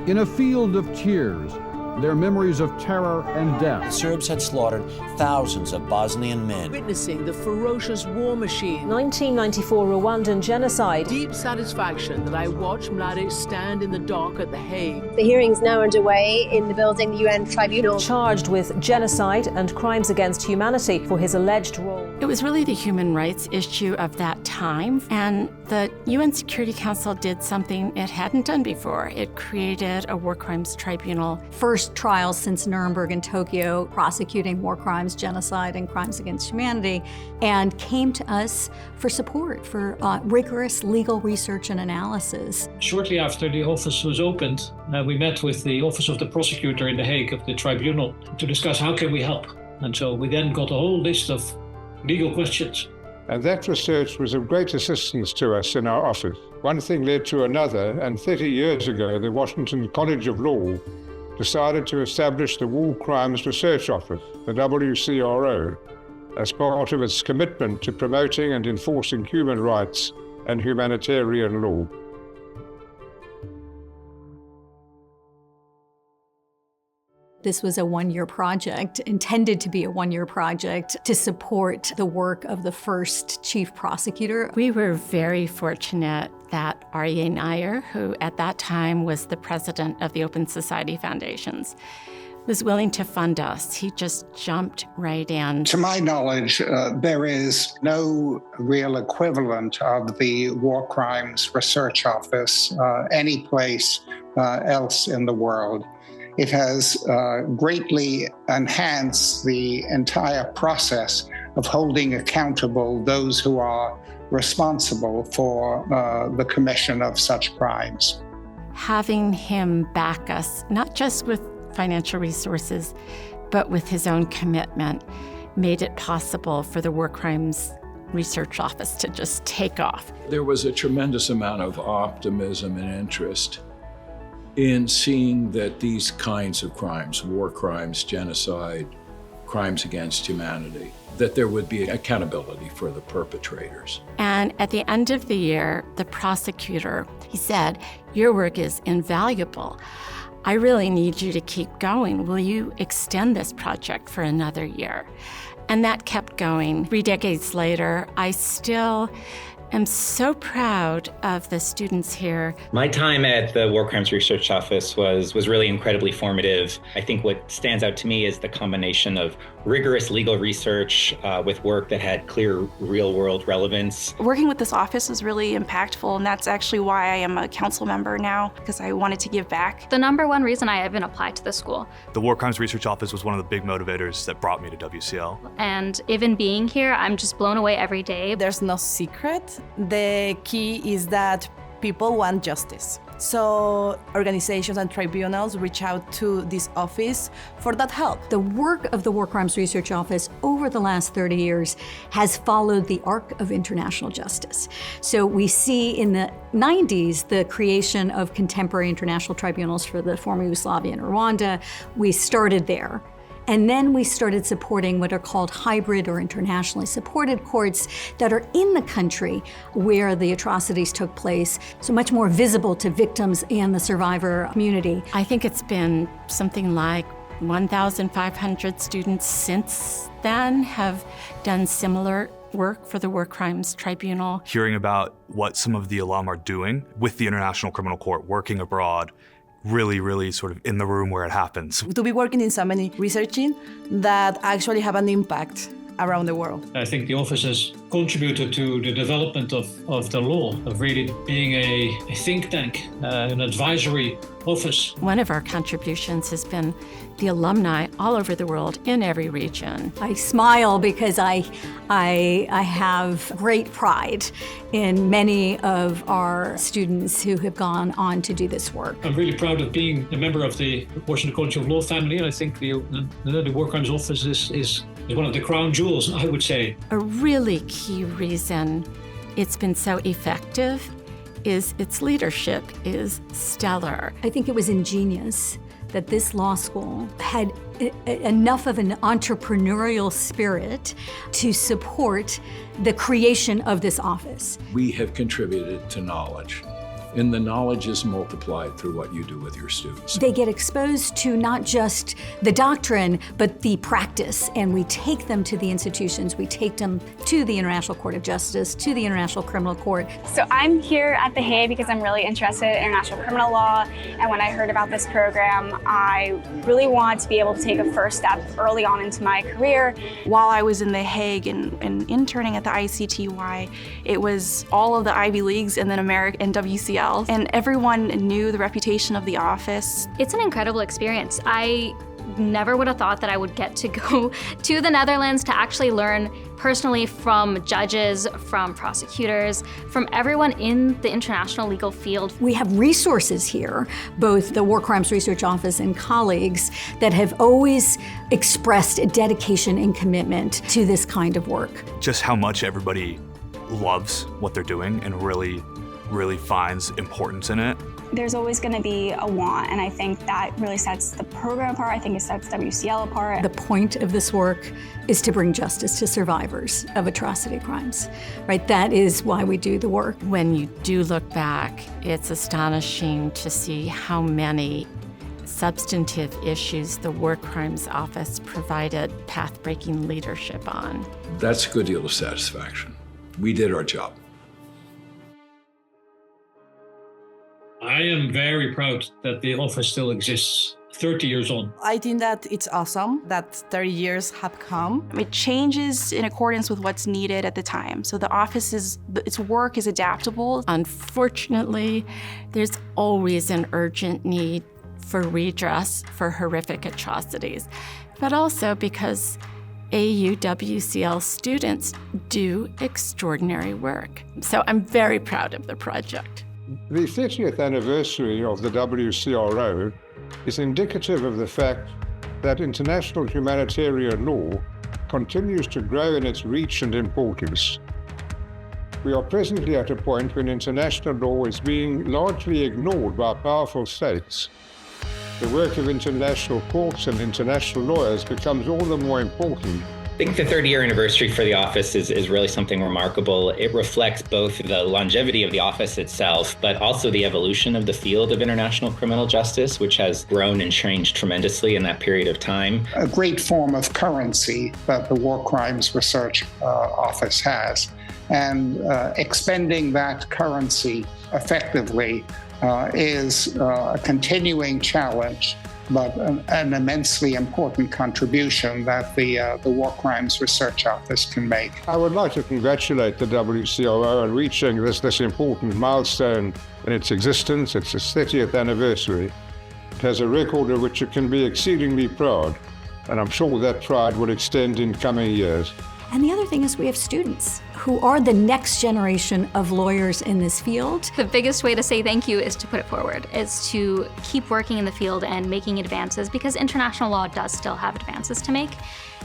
In a field of tears, their memories of terror and death. The Serbs had slaughtered thousands of Bosnian men. Witnessing the ferocious war machine. 1994 Rwandan genocide. Deep satisfaction that I watched Mladic stand in the dock at The Hague. The hearing's now underway in the building, the UN tribunal. Charged with genocide and crimes against humanity for his alleged role. It was really the human rights issue of that time, and the UN Security Council did something it hadn't done before. It created a war crimes tribunal. First trials since Nuremberg and Tokyo, prosecuting war crimes, genocide, and crimes against humanity, and came to us for support, for rigorous legal research and analysis. Shortly after the office was opened, we met with the Office of the Prosecutor in The Hague of the tribunal to discuss how can we help. And so we then got a whole list of legal questions. And that research was of great assistance to us in our office. One thing led to another, and 30 years ago, the Washington College of Law decided to establish the War Crimes Research Office, the WCRO, as part of its commitment to promoting and enforcing human rights and humanitarian law. This was a one-year project, intended to be a one-year project to support the work of the first chief prosecutor. We were very fortunate that Aryeh Nair, who at that time was the president of the Open Society Foundations, was willing to fund us. He just jumped right in. To my knowledge, there is no real equivalent of the War Crimes Research Office any place else in the world. It has greatly enhanced the entire process of holding accountable those who are responsible for the commission of such crimes. Having him back us, not just with financial resources, but with his own commitment, made it possible for the War Crimes Research Office to just take off. There was a tremendous amount of optimism and interest in seeing that these kinds of crimes, war crimes, genocide, crimes against humanity, that there would be accountability for the perpetrators. And at the end of the year, the prosecutor, he said, "Your work is invaluable. I really need you to keep going. Will you extend this project for another year?" And that kept going. 3 decades later, I still am so proud of the students here. My time at the War Crimes Research Office was really incredibly formative. I think what stands out to me is the combination of rigorous legal research with work that had clear real-world relevance. Working with this office is really impactful, and that's actually why I am a council member now, because I wanted to give back. The number one reason I even applied to this school. The War Crimes Research Office was one of the big motivators that brought me to WCL. And even being here, I'm just blown away every day. There's no secret. The key is that people want justice. So organizations and tribunals reach out to this office for that help. The work of the War Crimes Research Office over the last 30 years has followed the arc of international justice. So we see in the 90s the creation of contemporary international tribunals for the former Yugoslavia and Rwanda. We started there. And then we started supporting what are called hybrid or internationally supported courts that are in the country where the atrocities took place, so much more visible to victims and the survivor community. I think it's been something like 1,500 students since then have done similar work for the War Crimes Tribunal. Hearing about what some of the alum are doing with the International Criminal Court, working abroad, really sort of in the room where it happens. To be working in so many researching that actually have an impact around the world. I think the office has contributed to the development of the law, of really being a think tank, an advisory office. One of our contributions has been the alumni all over the world, in every region. I smile because I have great pride in many of our students who have gone on to do this work. I'm really proud of being a member of the Washington College of Law family, and I think the War Crimes Office is one of the crown jewels, I would say. A really key reason it's been so effective is its leadership is stellar. I think it was ingenious that this law school had enough of an entrepreneurial spirit to support the creation of this office. We have contributed to knowledge And the knowledge is multiplied through what you do with your students. They get exposed to not just the doctrine, but the practice. And we take them to the institutions. We take them to the International Court of Justice, to the International Criminal Court. So I'm here at The Hague because I'm really interested in international criminal law. And when I heard about this program, I really want to be able to take a first step early on into my career. While I was in The Hague and interning at the ICTY, it was all of the Ivy Leagues and then America and WCRO. And everyone knew the reputation of the office. It's an incredible experience. I never would have thought that I would get to go to the Netherlands to actually learn personally from judges, from prosecutors, from everyone in the international legal field. We have resources here, both the War Crimes Research Office and colleagues that have always expressed a dedication and commitment to this kind of work. Just how much everybody loves what they're doing and really finds importance in it. There's always going to be a want, and I think that really sets the program apart. I think it sets WCL apart. The point of this work is to bring justice to survivors of atrocity crimes, right? That is why we do the work. When you do look back, it's astonishing to see how many substantive issues the War Crimes Office provided path-breaking leadership on. That's a good deal of satisfaction. We did our job. I am very proud that the office still exists 30 years on. I think that it's awesome that 30 years have come. It changes in accordance with what's needed at the time. So the office its work is adaptable. Unfortunately, there's always an urgent need for redress for horrific atrocities, but also because AUWCL students do extraordinary work. So I'm very proud of the project. The 30th anniversary of the WCRO is indicative of the fact that international humanitarian law continues to grow in its reach and importance. We are presently at a point when international law is being largely ignored by powerful states. The work of international courts and international lawyers becomes all the more important. I think the 30-year anniversary for the office is really something remarkable. It reflects both the longevity of the office itself, but also the evolution of the field of international criminal justice, which has grown and changed tremendously in that period of time. A great form of currency that the War Crimes Research Office has. And expending that currency effectively is a continuing challenge, but an immensely important contribution that the War Crimes Research Office can make. I would like to congratulate the WCRO on reaching this important milestone in its existence. It's its 30th anniversary. It has a record of which it can be exceedingly proud, and I'm sure that pride will extend in coming years. And the other thing is we have students who are the next generation of lawyers in this field. The biggest way to say thank you is to put it forward, is to keep working in the field and making advances, because international law does still have advances to make.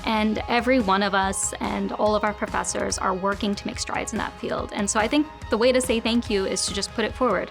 And every one of us and all of our professors are working to make strides in that field. And so I think the way to say thank you is to just put it forward.